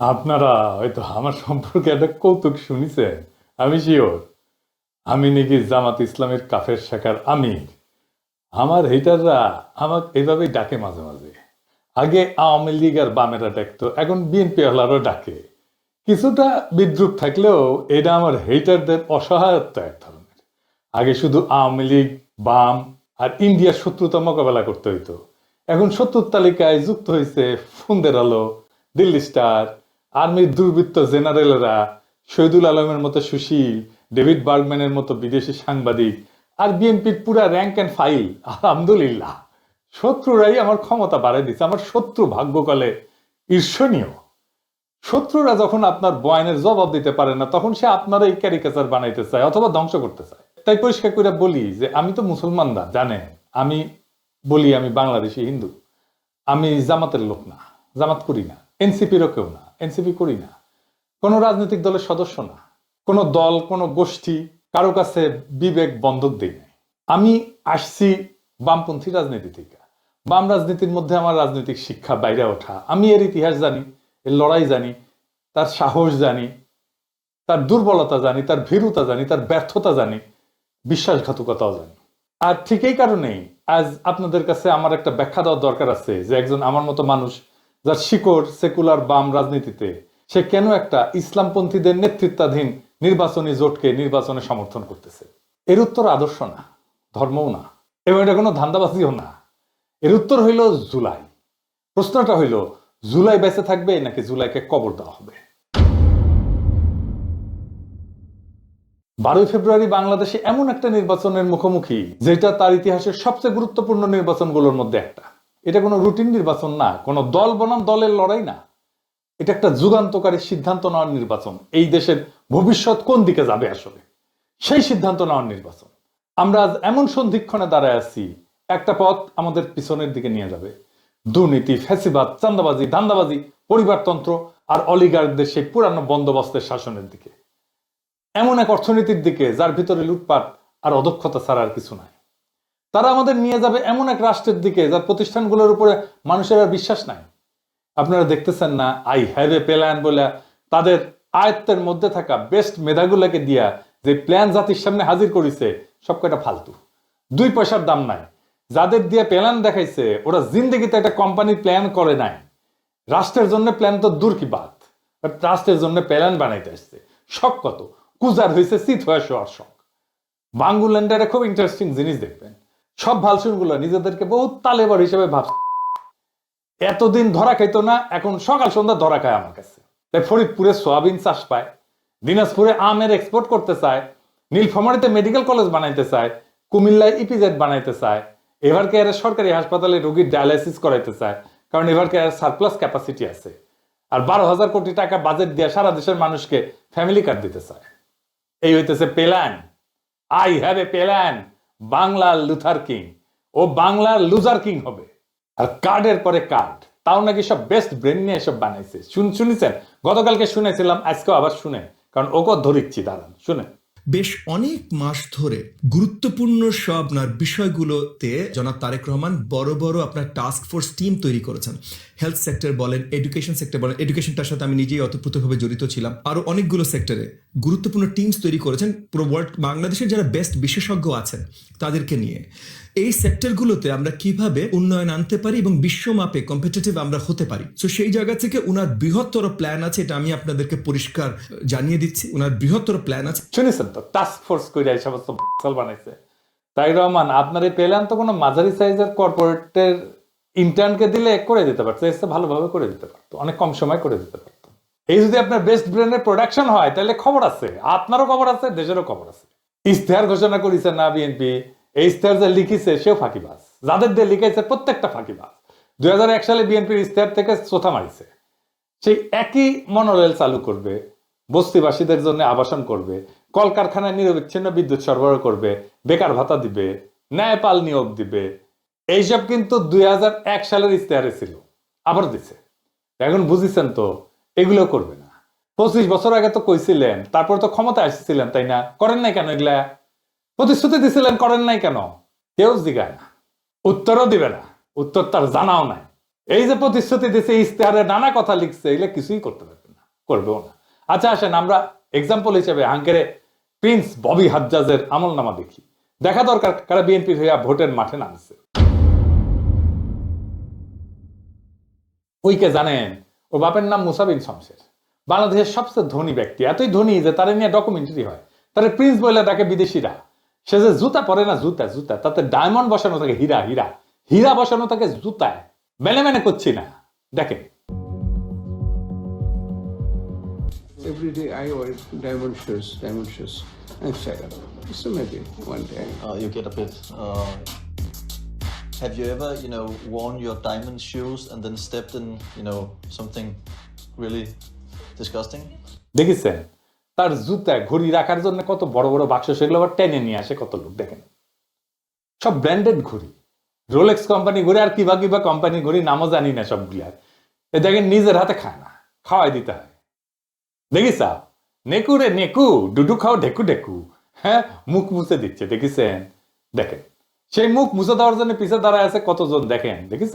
আপনারা হয়তো আমার সম্পর্কে একটা কৌতুক শুনিছেন। আমি শিওর আমি নাকি জামাত ইসলামের কাফের শাখার আমির। আমার হেটাররা আমাকে এভাবেই ডাকে মাঝে মাঝে। আগে আওয়ামী লীগ আর বামেরা ডাকতো, এখন বিএনপি ওয়ালারও ডাকে। কিছুটা বিদ্রুপ থাকলেও এটা আমার হেটারদের অসহায়ত্ব এক ধরনের। আগে শুধু আওয়ামী লীগ, বাম আর ইন্ডিয়ার শত্রুতা মোকাবেলা করতে হইতো। এখন শত্রুর তালিকায় যুক্ত হয়েছে ফোনদের আলো, দিল্লি স্টার, আর্মির দুর্বৃত্ত জেনারেলরা, শহীদুল আলমের মতো সুশীল, ডেভিড বার্গম্যানের মতো বিদেশি সাংবাদিক, আর বিএনপির পুরা র্যাঙ্ক অ্যান্ড ফাইল। আলহামদুলিল্লাহ, শত্রুরাই আমার ক্ষমতা বাড়াই দিচ্ছে। আমার শত্রু ভাগ্যকালে ঈর্ষণীয়। শত্রুরা যখন আপনার বয়ানের জবাব দিতে পারে না, তখন সে আপনার এই ক্যারিকেচার বানাইতে চায় অথবা ধ্বংস করতে চায়। তাই পরিষ্কার করে বলি যে আমি তো মুসলমানরা জানেন, আমি বলি আমি বাংলাদেশি হিন্দু। আমি জামাতের লোক না, জামাত করি না, এনসিপিরও কেউ না, এনসিপি করি না, কোনো রাজনৈতিক দলের সদস্য না, কোনো দল, কোনো গোষ্ঠী, কারো কাছে বিবেক বন্ধক দিই নাই। আমি আসছি বামপন্থী রাজনীতি থেকে। বাম রাজনীতির মধ্যে আমার রাজনৈতিক শিক্ষা বাইরে ওঠা। আমি এর ইতিহাস জানি, এর লড়াই জানি, তার সাহস জানি, তার দুর্বলতা জানি, তার ভীরুতা জানি, তার ব্যর্থতা জানি, বিশ্বাসঘাতকতাও জানি। আর ঠিক এই কারণেই আজ আপনাদের কাছে আমার একটা ব্যাখ্যা দেওয়ার দরকার আছে যে একজন আমার মতো মানুষ, যার শিকড় সেকুলার বাম রাজনীতিতে, সে কেন একটা ইসলামপন্থীদের নেতৃত্বাধীন নির্বাচনী জোটকে নির্বাচনে সমর্থন করতেছে। এর উত্তর আদর্শ না, ধর্মও না, এবং এটা কোনো ধান্দাবাজিও না। এর উত্তর হইল জুলাই। প্রশ্নটা হইল, জুলাই বেঁচে থাকবে নাকি জুলাইকে কবর দেওয়া হবে? 12ই ফেব্রুয়ারি বাংলাদেশে এমন একটা নির্বাচনের মুখোমুখি, যেটা তার ইতিহাসের সবচেয়ে গুরুত্বপূর্ণ নির্বাচনগুলোর মধ্যে একটা। এটা কোনো রুটিন নির্বাচন না, কোনো দল বনাম দলের লড়াই না। এটা একটা যুগান্তকারী সিদ্ধান্ত নেওয়ার নির্বাচন। এই দেশের ভবিষ্যৎ কোন দিকে যাবে আসলে, সেই সিদ্ধান্ত নেওয়ার নির্বাচন। আমরা আজ এমন সন্ধিক্ষণে দাঁড়ায় আছি, একটা পথ আমাদের পিছনের দিকে নিয়ে যাবে। দুর্নীতি, ফ্যাসিবাদ, চাঁদাবাজি, ধান্দাবাজি, পরিবারতন্ত্র আর অলিগারদের সেই পুরানো বন্দোবস্তের শাসনের দিকে। এমন এক অর্থনীতির দিকে যার ভিতরে লুটপাট আর অদক্ষতা ছাড়া আর কিছু নাই। তারা আমাদের নিয়ে যাবে এমন এক রাষ্ট্রের দিকে যার প্রতিষ্ঠানগুলোর উপরে মানুষের আর বিশ্বাস নাই। আপনারা দেখতেছেন না, আই হ্যাভ এ প্ল্যান বলে তাদের আয়ত্তের মধ্যে থাকা বেস্ট মেধাগুলোকে দিয়া যে প্ল্যান জাতির সামনে হাজির করেছে, সব কয়টা ফালতু, 2 পয়সার দাম নাই। যাদের দিয়ে প্ল্যান দেখাইছে, ওরা জিন্দগিতে একটা কোম্পানির প্ল্যান করে নাই। রাষ্ট্রের জন্য প্ল্যান তো দূর কি বাত, রাষ্ট্রের জন্য প্ল্যান বানাইতে আসছে। শখ কত কুজার হয়েছে, চিত হয়ে শোয়ার শখ। বাঙ্গুল্যান্ডারে খুব ইন্টারেস্টিং জিনিস দেখবেন, সব ভালসুনগুলো নিজেদেরকে বহুত তালেবার হিসেবে ভাবছে। এতদিন ধরা খাইতো না, এখন সকাল সন্ধ্যা ধরা খায় আমার কাছে। তাই ফরিদপুরে সোয়াবিন চাষ পায়, দিনাজপুরে আমের এক্সপোর্ট করতে চায়, নীলফামারীতে মেডিকেল কলেজ বানাইতে চায়, কুমিল্লায় ইপিজেড বানাইতে চায়, এভার কেয়ারের সরকারি হাসপাতালে রোগীর ডায়ালাইসিস করাইতে চায়, কারণ এভার কেয়ারের সারপ্লাস ক্যাপাসিটি আছে। আর 12,000 কোটি টাকা বাজেট দিয়ে সারা দেশের মানুষকে ফ্যামিলি কার্ড দিতে চায়। এই হইতেছে plan. I have a plan. বাংলার লুথার কিং, ও বাংলার লুজার কিং হবে। আর কার্ডের পরে কার্ড, তাও নাকি সব বেস্ট ব্রেন নিয়ে এসব বানাইছে। শুনেছেন? গতকালকে শুনেছিলাম, আজকেও আবার শুনে, কারণ ওকে ধরিচ্ছি, দাঁড়ান শুনে। বেশ অনেক মাস ধরে গুরুত্বপূর্ণ সব আপনার বিষয়গুলোতে জনাব তারেক রহমান বড় বড় আপনার টাস্ক ফোর্স টিম তৈরি করেছেন। হেলথ সেক্টর বলেন, এডুকেশন সেক্টর বলেন, এডুকেশনটার সাথে আমি নিজেই অতপ্রতভাবে জড়িত ছিলাম। আরো অনেকগুলো সেক্টরে গুরুত্বপূর্ণ টিমস তৈরি করেছেন পুরো ওয়ার্ল্ড, বাংলাদেশের যারা বেস্ট বিশেষজ্ঞ আছেন তাদেরকে নিয়ে। এই সেক্টরগুলোতে আমরা কিভাবে উন্নয়ন আনতে পারি এবং বিশ্বমাপে কম্পিটিটিভ আমরা হতে পারি, তো সেই জায়গা থেকে উনার বৃহত্তর প্ল্যান আছে। এটা আমি আপনাদেরকে পরিষ্কার জানিয়ে দিচ্ছি, উনার বৃহত্তর প্ল্যান আছে। শুনেছেন তো, টাস্ক ফোর্স করে এই সমস্ত বানাইছে। তাই রহমান, আপনার এই প্ল্যান তো কোনো মাঝারি সাইজের কর্পোরেটের ইন্টার্নকে দিলে করে দিতে পারতো, এসে ভালোভাবে করে দিতে পারতো, অনেক কম সময় করে দিতে পারতো। এই যদি আপনার বেস্ট ব্র্যান্ডের প্রোডাকশন হয়, তাহলে খবর আছে, আপনারও খবর আছে, দেশেরও খবর আছে। ইশতেহার ঘোষণা করেছে না বিএনপি, এই ইশতেহার যে লিখিছে সেও ফাঁকিবাজ, যাদের দিয়ে লিখাইছে প্রত্যেকটা ফাঁকিবাজ। 2001 সালে বিএনপির ইশতেহার থেকে চোথা মারিছে। সেই একই মনোরেল চালু করবে, বস্তিবাসীদের জন্য আবাসন করবে, কলকারখানায় নিরবিচ্ছিন্ন বিদ্যুৎ সরবরাহ করবে, বেকার ভাতা দিবে, ন্যায়পাল নিয়োগ দিবে। এইসব কিন্তু 2001 সালের ইশতেহারে ছিল, আবার দিছে। এখন বুঝিছেন তো, এগুলো করবে না। 25 বছর আগে তো কইছিলেন, তারপর তো ক্ষমতা আসছিলেন, তাই না? করেন নাই কেন এগুলা? প্রতিশ্রুতি দিছিলেন, করেন নাই কেন? কেউ জিগায় না, উত্তরও দিবে না, উত্তর তার জানাও নাই। এই যে প্রতিশ্রুতি দিছে, ইশতেহারে নানা কথা লিখছে, এগুলো কিছুই করতে পারবে না। করবেও না। আচ্ছা আসেন আমরা এক্সাম্পল হিসেবে আঙ্কেরে প্রিন্স ববি হাজ্জাজের আমলনামা দেখি। দেখা দরকার কারা বিএনপি হইয়া ভোটের মাঠে নামছে। ওইকে জানেন, ও বাপের নাম মুসা বিন শমসের, বাংলাদেশের সবচেয়ে ধনী ব্যক্তি, এতই ধনী যে তারা নিয়ে ডকুমেন্টারি হয়, তারা প্রিন্স বলে ডাকে বিদেশিরা। সে যে জুতা পরে না, জুতা জুতা, তাতে ডায়মন্ড বসানো থাকে, হীরা হীরা হীরা বসানো থাকে জুতায়। মেনে মেনে করছি না, দেখেন। Every day I wear diamond shoes, and shut up. So maybe one day. You get a bit. Have you ever, worn your diamond shoes and then stepped in, something really disgusting? দেখেছেন তার জুতা ঘড়ি রাখার জন্য কত বড় বড় বাক্স, সেগুলো আবার টেনে নিয়ে আসে কত লোক। দেখেন সব ব্র্যান্ডেড ঘড়ি, রোলেক্স কোম্পানি ঘড়ি আর কিবা কিবা কোম্পানি ঘড়ি, নামও জানি না সবগুলার। এ দেখেন নিজের হাতে খায় না, খাওয়াই দিতে হয়। দেখিস নেকু রে নেকু, ডুডু খাও ঢেকু ঢেকু, হ্যাঁ মুখ মুছে দিচ্ছে। দেখেছেন, দেখেন সেই মুখ মুছে দেওয়ার জন্য পিছে দাঁড়ায় আছে কতজন, দেখেন দেখিস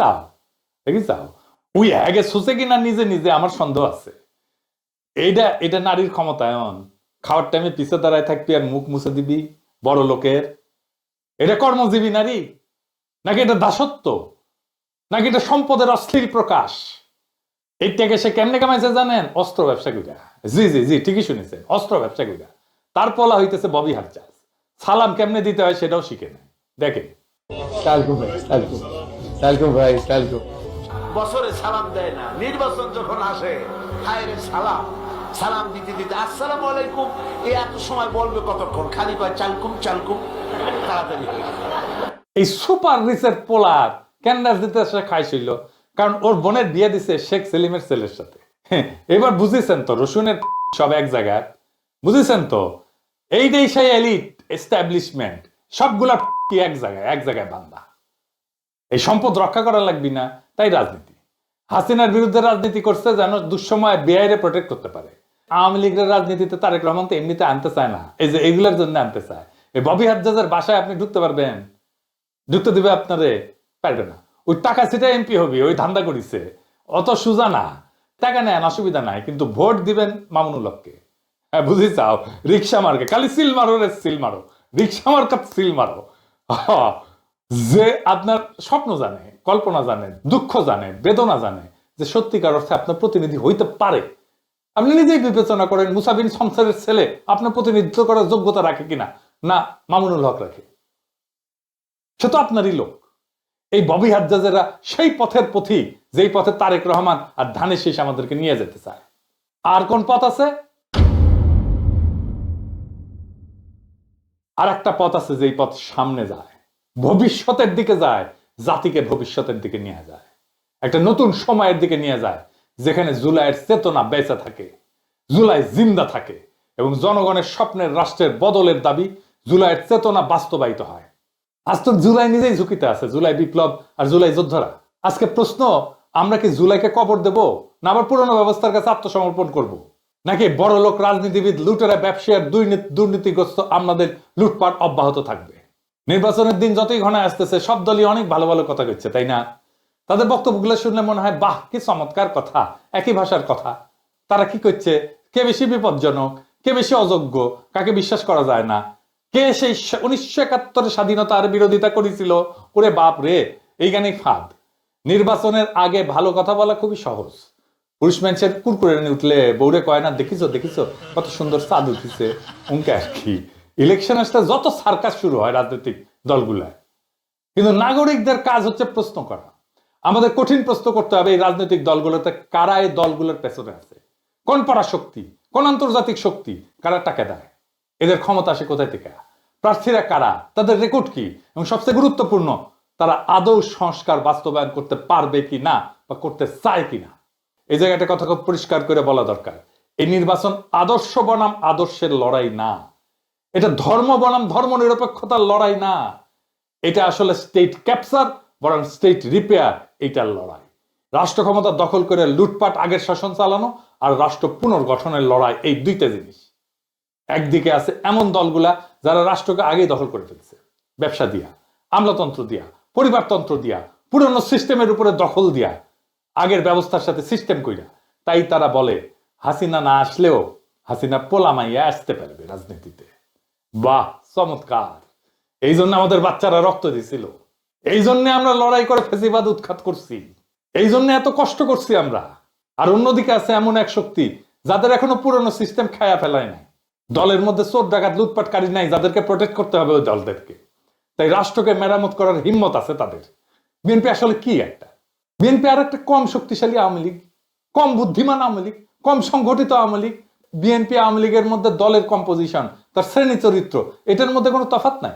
ওই আগে সুসে কিনা নিজে নিজে, আমার সন্দেহ আছে। এটা নারীর ক্ষমতায়ন। খাওয়ার টাইমে পিছে দাঁড়ায় থাকবি আর মুখ মুছে দিবি বড় লোকের। এটা কর্মজীবী নারী নাকি এটা দাসত্ব, নাকি এটা সম্পদের অশ্লীল প্রকাশ? এইটাকে সে কেমনে কামাইছে জানেন? অস্ত্র ব্যবসা কইরা। জি জি জি ঠিকই শুনেছেন, অস্ত্র ব্যবসা কইরা। তার পলা হইতেছে ববি হাজ্জাজ। সালাম কেমনে দিতে হয় সেটাও শিখে নেয়। দেখেন বছরে সালাম দেয় না, নির্বাচন যখন আসে হায় রে সালাম, সালাম দিতে দিতে আসসালামু আলাইকুম, এত সময় বলবে কতক্ষণ, খালি কয় চালকুম চালকুম, তাড়াতাড়ি হয়ে যায়। এই সুপার রিচের পোলার ক্যান্ডাস দিতে সে খাইছিল, কারণ ওর বোনের বিয়ে দিছে শেখ সেলিমের ছেলের সাথে। এবার বুঝেছেন তো রসুনের সব এক জায়গায়, বুঝেছেন তো? এইটাই সেই এলিট এস্টাবলিশমেন্ট, সবগুলা এক জায়গায় বান্দা। এই সম্পদ রক্ষা করা লাগবি না, তাই রাজনীতি। হাসিনার বিরুদ্ধে রাজনীতি করছে যেন দুঃসময় বেআইরে প্রোটেক্ট করতে পারে। আওয়ামী লীগের রাজনীতিতে তারেক রহমান তো এমনিতে আনতে চায় না, এই যে এগুলোর জন্য আনতে চায়। এই ববি হাজ্জাজের বাসায় আপনি ঢুকতে পারবেন? ঢুকতে দিবে আপনারে? পারবে না। ওই টাকা সেটা এমপি হবি, ওই ধান্দা করিছে, অত সুজা না। টাকা নেন অসুবিধা নাই, কিন্তু ভোট দিবেন মামুনুল হককে। হ্যাঁ বুঝি চাও, রিক্সা মার্কে খালি সিল মারো রে সিল মারো, রিক্সা মার্কা সিল মারো। যে আপনার স্বপ্ন জানে, কল্পনা জানে, দুঃখ জানে, বেদনা জানে, যে সত্যিকার অর্থে আপনার প্রতিনিধি হইতে পারে। আপনি নিজেই বিবেচনা করেন মুসা বিন শমসেরের ছেলে আপনার প্রতিনিধিত্ব করার যোগ্যতা রাখে কিনা। না, মামুনুল হক রাখে, সে তো আপনারই লোক। এই ববি হাজ্জাজেরা সেই পথের পথিক, যেই পথে তারেক রহমান আর ধানের শীষ আমাদেরকে নিয়ে যেতে চায়। আর কোন পথ আছে? আর একটা পথ আছে, যেই পথ সামনে যায়, ভবিষ্যতের দিকে যায়, জাতিকে ভবিষ্যতের দিকে নিয়ে যায়, একটা নতুন সময়ের দিকে নিয়ে যায়, যেখানে জুলাইয়ের চেতনা বেঁচে থাকে, জুলাই জিন্দা থাকে, এবং জনগণের স্বপ্নের রাষ্ট্রের বদলের দাবি জুলাইয়ের চেতনা বাস্তবায়িত হয়। আজ তো জুলাই নিজেই ঝুঁকিতে আছে, জুলাই বিপ্লব আর জুলাই যোদ্ধারা। আজকে প্রশ্ন, আমরা কি জুলাইকে কবর দেব, না আবার পুরনো ব্যবস্থার কাছে আত্মসমর্পণ করব? নাকি বড় লোক রাজনীতিবিদ লুটেরা ব্যবসায়ীর দুর্নীতিগ্রস্ত আমাদের লুটপাট অব্যাহত থাকবে? নির্বাচনের দিন যতই ঘনায় আসতেছে সব দলই অনেক ভালো ভালো কথা কইছে, তাই না? তাদের বক্তব্যগুলো শুনলে মনে হয় বাহ কি চমৎকার কথা, একই ভাষার কথা। তারা কি করছে? কে বেশি বিপজ্জনক, কে বেশি অযোগ্য, কাকে বিশ্বাস করা যায় না, কে সেই 1971 স্বাধীনতার বিরোধিতা করেছিল, ওরে বাপ রে, এই গানে ফাঁদ। নির্বাচনের আগে ভালো কথা বলা খুবই সহজ। পুরুষ মানুষের কুরকুরে উঠলে বউরে কয় না, দেখিছো দেখিছো কত সুন্দর চাঁদ উঠিছে, উনকে আর কি। ইলেকশন আসলে যত সার্কাস শুরু হয় রাজনৈতিক দলগুলায়, কিন্তু নাগরিকদের কাজ হচ্ছে প্রশ্ন করা। আমাদের কঠিন প্রশ্ন করতে হবে এই রাজনৈতিক দলগুলোতে কারা এই দলগুলোর পেছনে আছে, কোন পরাশক্তি, কোন আন্তর্জাতিক শক্তি, কারা টাকা দেয়, এদের ক্ষমতা আসে কোথায় থেকে, প্রার্থীরা কারা, তাদের রেকর্ড কি, এবং সবচেয়ে গুরুত্বপূর্ণ তারা আদৌ সংস্কার বাস্তবায়ন করতে পারবে কি না বা করতে চায় কিনা। এই জায়গাটা কথা খুব পরিষ্কার করে বলা দরকার। এই নির্বাচন আদর্শ বনাম আদর্শের লড়াই না, এটা ধর্ম বনাম ধর্ম নিরপেক্ষতার লড়াই না, এটা আসলে স্টেট ক্যাপচার বরং স্টেট রিপেয়ার, এইটার লড়াই। রাষ্ট্র ক্ষমতা দখল করে লুটপাট আগের শাসন চালানো আর রাষ্ট্র পুনর্গঠনের লড়াই, এই দুইটা জিনিস। একদিকে আছে এমন দলগুলা যারা রাষ্ট্রকে আগেই দখল করে ফেলছে, ব্যবসা দিয়া, আমলাতন্ত্র দিয়া, পরিবারতন্ত্র দিয়া, পুরনো সিস্টেমের উপরে দখল দিয়া, আগের ব্যবস্থার সাথে সিস্টেম কইরা। তাই তারা বলে হাসিনা না আসলেও হাসিনা পোলামাইয়া আসতে পারবে রাজনীতিতে। বাহ, চমৎকার। এই জন্য আমাদের বাচ্চারা রক্ত দিছিল, এই জন্য আমরা লড়াই করে ফেসিবাদ উৎখাত করছি, এই জন্য এত কষ্ট করছি আমরা। আর অন্যদিকে আছে এমন এক শক্তি যাদের এখনো পুরনো সিস্টেম খায়া ফেলায় নাই, দলের মধ্যে চোর ডাকাত লুটপাটকারী নাই যাদেরকে প্রোটেক্ট করতে হবে ওই দলদেরকে। তাই রাষ্ট্রকে মেরামত করার হিম্মত আছে তাদের। বিএনপি আসলে কি একটা? বিএনপি আর একটা কম শক্তিশালী আওয়ামী লীগ, কম বুদ্ধিমান আওয়ামী লীগ, কম সংগঠিত আওয়ামী লীগ। বিএনপি আওয়ামী লীগের মধ্যে দলের কম্পোজিশন, তার শ্রেণী চরিত্র, এটার মধ্যে কোনো তফাৎ নাই।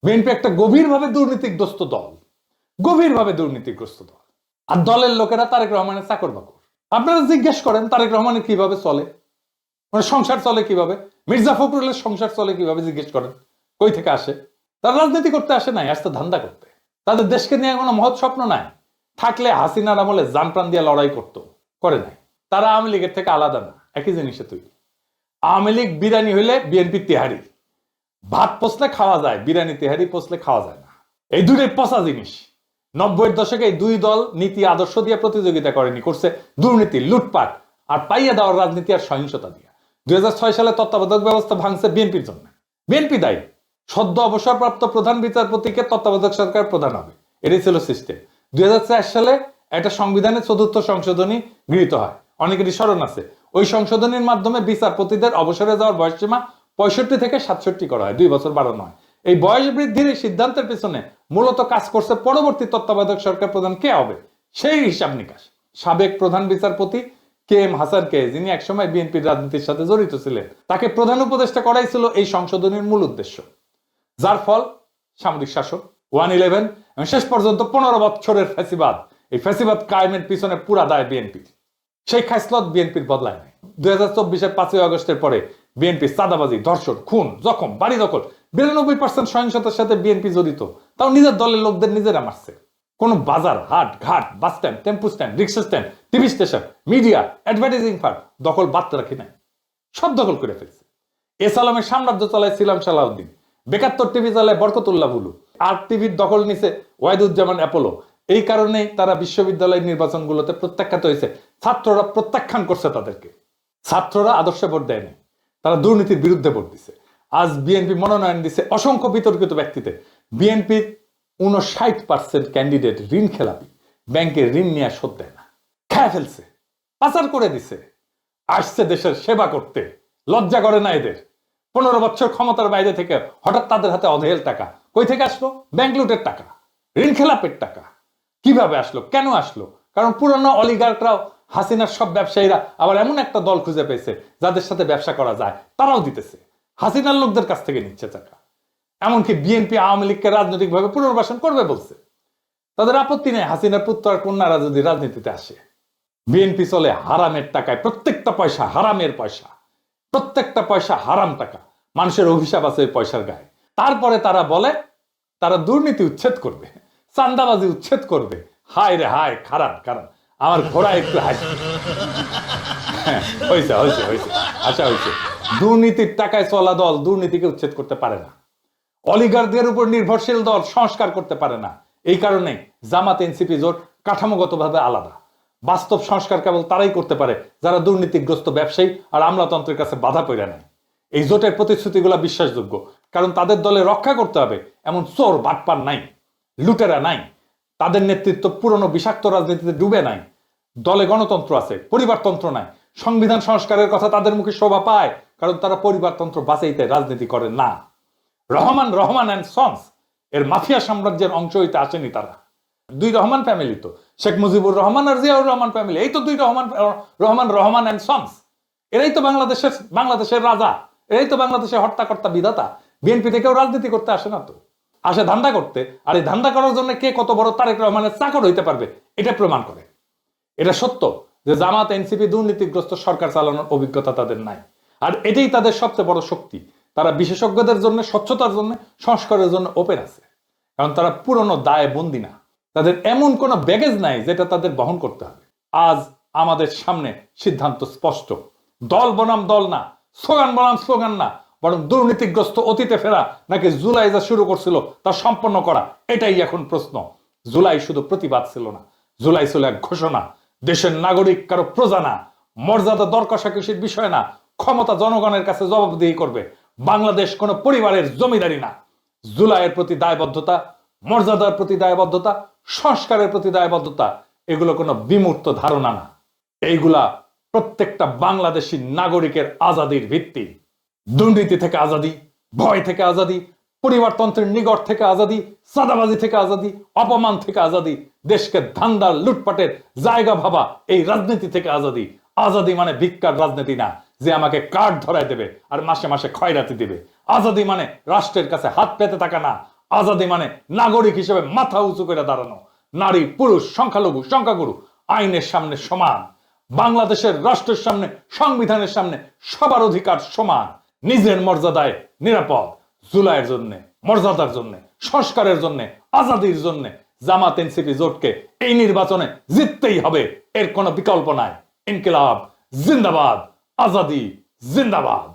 বিএনপি একটা গভীরভাবে দুর্নীতিগ্রস্ত দল, গভীরভাবে দুর্নীতিগ্রস্ত দল। আর দলের লোকেরা তারেক রহমানের চাকর বাকর। আপনারা জিজ্ঞেস করেন তারেক রহমানের কিভাবে চলে, মানে সংসার চলে কিভাবে, মির্জা ফখরুলের সংসার চলে কিভাবে জিজ্ঞেস করেন। কই থেকে আসে? তারা রাজনীতি করতে আসে নাই, আসতে ধান্দা করতে। তাদের দেশকে নিয়ে কোনো মহৎ স্বপ্ন নাই। থাকলে হাসিনার আমলে জান প্রাণ দিয়ে লড়াই করতো, করে নাই। তারা আওয়ামী লীগের থেকে আলাদা না, একই জিনিসে তৈরি। আওয়ামী লীগ বিরিয়ানি হইলে বিএনপি তেহারি। ভাত পোষলে খাওয়া যায়, বিরিয়ানি তেহারি পোষলে খাওয়া যায় না। এই দুটোই পচা জিনিস। 90-এর দশকে এই দুই দল নীতি আদর্শ দিয়ে প্রতিযোগিতা করেনি, করছে দুর্নীতি, লুটপাট আর পাইয়া দেওয়ার রাজনীতি আর সহিংসতা দিয়ে। 2006 সালে তত্ত্বাবধায়ক ব্যবস্থা ভাঙছে বিএনপির জন্য। বিএনপি দায়ী। সদ্য অবসরপ্রাপ্ত প্রধান বিচারপতিকে তত্ত্বাবধায়ক সরকার প্রধান হবে, এটাই ছিল সিস্টেম। 2004 সালে একটা সংবিধানের 4র্থ সংশোধনী গৃহীত হয়, অনেকেরই স্মরণ আছে। ওই সংশোধনীর মাধ্যমে বিচারপতিদের অবসরে যাওয়ার বয়সসীমা 65 থেকে 67 করা হয়, 2 বছর বাড়ানো হয়। এই বয়স বৃদ্ধির এই সিদ্ধান্তের পেছনে মূলত কাজ করছে পরবর্তী তত্ত্বাবধায়ক সরকার প্রধান কে হবে সেই হিসাব নিকাশ। সাবেক প্রধান বিচারপতি KM হাসানকে, যিনি একসময় বিএনপির রাজনীতির সাথে জড়িত ছিলেন, তাকে প্রধান উপদেষ্টা করাই ছিল এই সংশোধনীর মূল উদ্দেশ্য। যার ফল সামরিক শাসন, 1/11 এবং শেষ পর্যন্ত 15 বছরের ফ্যাসিবাদ। এই ফ্যাসিবাদ কায়েমের পিছনে পুরা দায় বিএনপির। সেই খাসলত বিএনপির বদলায় নাই। 2024-এর 5ই আগস্টের পরে বিএনপি চাঁদাবাজি, ধর্ষণ, খুন, জখম, বাড়ি দখল, 92% সহিংসতার সাথে বিএনপি জড়িত। তাও নিজের দলের লোকদের নিজেরা মারছে। কোন বাজার, হাট, ঘাট, bus stand, tempo stand, rickshaw stand, TV station, media, advertising firm দখল বাদ রাখি নাই, সব দখল করে ফেলছে। এসালামের সাম্রাজ্য চালায় ছিলাম সালাউদ্দিন, বেকাত্তর টিভি চালায় বরকতুল্লাহ বুলু, আর টিভির দখল নিছে ওয়াহিদুজ্জামান অ্যাপোলো। এই কারণেই তারা বিশ্ববিদ্যালয় নির্বাচনগুলোতে প্রত্যাখ্যাত হয়েছে। ছাত্ররা প্রত্যাখ্যান করছে তাদেরকে। ছাত্ররা আদর্শে ভোট দেয়নি, তারা দুর্নীতির বিরুদ্ধে ভোট দিছে। আজ বিএনপি মনোনয়ন দিছে অসংখ্য বিতর্কিত ব্যক্তিতে। বিএনপির 59% ক্যান্ডিডেট ঋণ খেলাপি, ব্যাংকের ঋণ নিয়ে শোধ দেয় না, খেয়ে ফেলছে, পাচার করে দিছে। আসছে দেশের সেবা করতে, লজ্জা করে না এদের। 15 বছর ক্ষমতার বাইরে থেকে হঠাৎ তাদের হাতে অঢেল টাকা কই থেকে আসলো? ব্যাংক লুটের টাকা, ঋণ খেলাপের টাকা। কিভাবে আসলো, কেন আসলো? কারণ পুরনো অলিগার্করাও, হাসিনার সব ব্যবসায়ীরা আবার এমন একটা দল খুঁজে পেয়েছে যাদের সাথে ব্যবসা করা যায়, তারাও দিতেছে। হাসিনার লোকদের কাছ থেকে নিচ্ছে টাকা। এমনকি বিএনপি আওয়ামী লীগকে রাজনৈতিকভাবে পুনর্বাসন করবে বলছে। তাদের আপত্তি নেই হাসিনার পুত্র আর কন্যারা যদি রাজনীতিতে আসে। বিএনপি চলে হারামের টাকায়, প্রত্যেকটা পয়সা হারামের পয়সা, প্রত্যেকটা পয়সা হারাম টাকা। মানুষের অভিশাপ আছে পয়সার গায়ে। তারপরে তারা বলে তারা দুর্নীতি উচ্ছেদ করবে, চান্দাবাজি উচ্ছেদ করবে। হায় রে হায়, খারাপ খারাপ। আমার ঘোড়া একটু হাসি। হয়েছে হয়েছে হয়েছে, আচ্ছা হয়েছে। দুর্নীতির টাকায় চলা দল দুর্নীতিকে উচ্ছেদ করতে পারে না। অলিগারদের উপর নির্ভরশীল দল সংস্কার করতে পারে না। এই কারণে জামাত এনসিপি জোট কাঠামোগতভাবে আলাদা। বাস্তব সংস্কার কেবল তারাই করতে পারে যারা দুর্নীতিগ্রস্ত ব্যবসায়ী আর আমলাতন্ত্রের কাছে বাধা পড়ে নেয়। এই জোটের প্রতিশ্রুতিগুলো বিশ্বাসযোগ্য, কারণ তাদের দলে রক্ষা করতে হবে এমন চোর বাটপার নাই, লুটেরা নাই। তাদের নেতৃত্ব পুরনো বিষাক্ত রাজনীতিতে ডুবে নাই। দলে গণতন্ত্র আছে, পরিবারতন্ত্র নাই। সংবিধান সংস্কারের কথা তাদের মুখে শোভা পায়, কারণ তারা পরিবারতন্ত্র বাঁচাইতে রাজনীতি করে না। রহমান অ্যান্ড সন্স এর মাফিয়া সাম্রাজ্যের অংশ হইতে আসেনি তারা। 2 রহমান ফ্যামিলি তো, শেখ মুজিবুর রহমান আর জিয়াউর রহমান ফ্যামিলি, এই তো 2 রহমান অ্যান্ড সন্স। এরাই তো বাংলাদেশের রাজা, এরাই তো বাংলাদেশের হর্তাকর্তা বিধাতা। বিএনপি থেকেও রাজনীতি করতে আসে না তো, আসে ধান্দা করতে। আর এই ধান্দা করার জন্য কে কত বড় তারেক রহমানের চাকর হইতে পারবে এটা প্রমাণ করে। এটা সত্য যে জামাত এনসিপি দুর্নীতিগ্রস্ত সরকার চালানোর অভিজ্ঞতা তাদের নাই। আর এটাই তাদের সবচেয়ে বড় শক্তি। তারা বিশেষজ্ঞদের জন্য, স্বচ্ছতার জন্য, সংস্কারের জন্য ওপেন আছে, কারণ তারা পুরনো দায়ে বন্দী না। তাদের এমন কোনো ব্যাগেজ নাই যেটা তাদের বহন করতে হবে। আজ আমাদের সামনে সিদ্ধান্ত স্পষ্ট। দল বনাম দল না, স্লোগান বনাম স্লোগান না, বরং দুর্নীতিগ্রস্ত অতীতে ফেরা নাকি জুলাই যা শুরু করছিল তা সম্পন্ন করা, এটাই এখন প্রশ্ন। জুলাই শুধু প্রতিবাদ ছিল না, জুলাই ছিল এক ঘোষণা। দেশের নাগরিক কারো প্রজা না, মর্যাদা দর কষাকষির বিষয় না, ক্ষমতা জনগণের কাছে জবাবদিহি করবে। বাংলাদেশ কোনো পরিবারের জমিদারি না। জুলাইয়ের প্রতি দায়বদ্ধতা, মর্যাদার প্রতি দায়বদ্ধতা, সংস্কারের প্রতি দায়বদ্ধতা, এগুলো কোনো বিমূর্ত ধারণা না। এইগুলা প্রত্যেকটা বাংলাদেশী নাগরিকের আজাদির ভিত্তি। দুর্নীতি থেকে আজাদি, ভয় থেকে আজাদি, পরিবারতন্ত্রের নিগড় থেকে আজাদি, সাদাবাজি থেকে আজাদি, অপমান থেকে আজাদি, দেশকে ধান্দার লুটপাটের জায়গা ভাবা এই রাজনীতি থেকে আজাদি। আজাদি মানে ভিক্ষার রাজনীতি না, যে আমাকে কার্ড ধরায় দেবে আর মাসে মাসে খয়রাতি দিবে। আজাদি মানে রাষ্ট্রের কাছে হাত পেতে থাকা না। আজাদি মানে নাগরিক হিসেবে মাথা উঁচু করে দাঁড়ানো। নারী, পুরুষ, সংখ্যালঘু, সংখ্যাগুরু আইনের সামনে সমান। বাংলাদেশের রাষ্ট্রের সামনে, সংবিধানের সামনে সবার অধিকার সমান। নিজের মর্যাদায় নিরাপদ। জুলাইয়ের জন্য, মর্যাদার জন্য, সংস্কারের জন্য, আজাদির জন্য জামাত এনসিপি জোটকে এই নির্বাচনে জিততেই হবে, এর কোনো বিকল্প নাই। ইনকিলাব জিন্দাবাদ, আজাদি জিন্দাবাদ।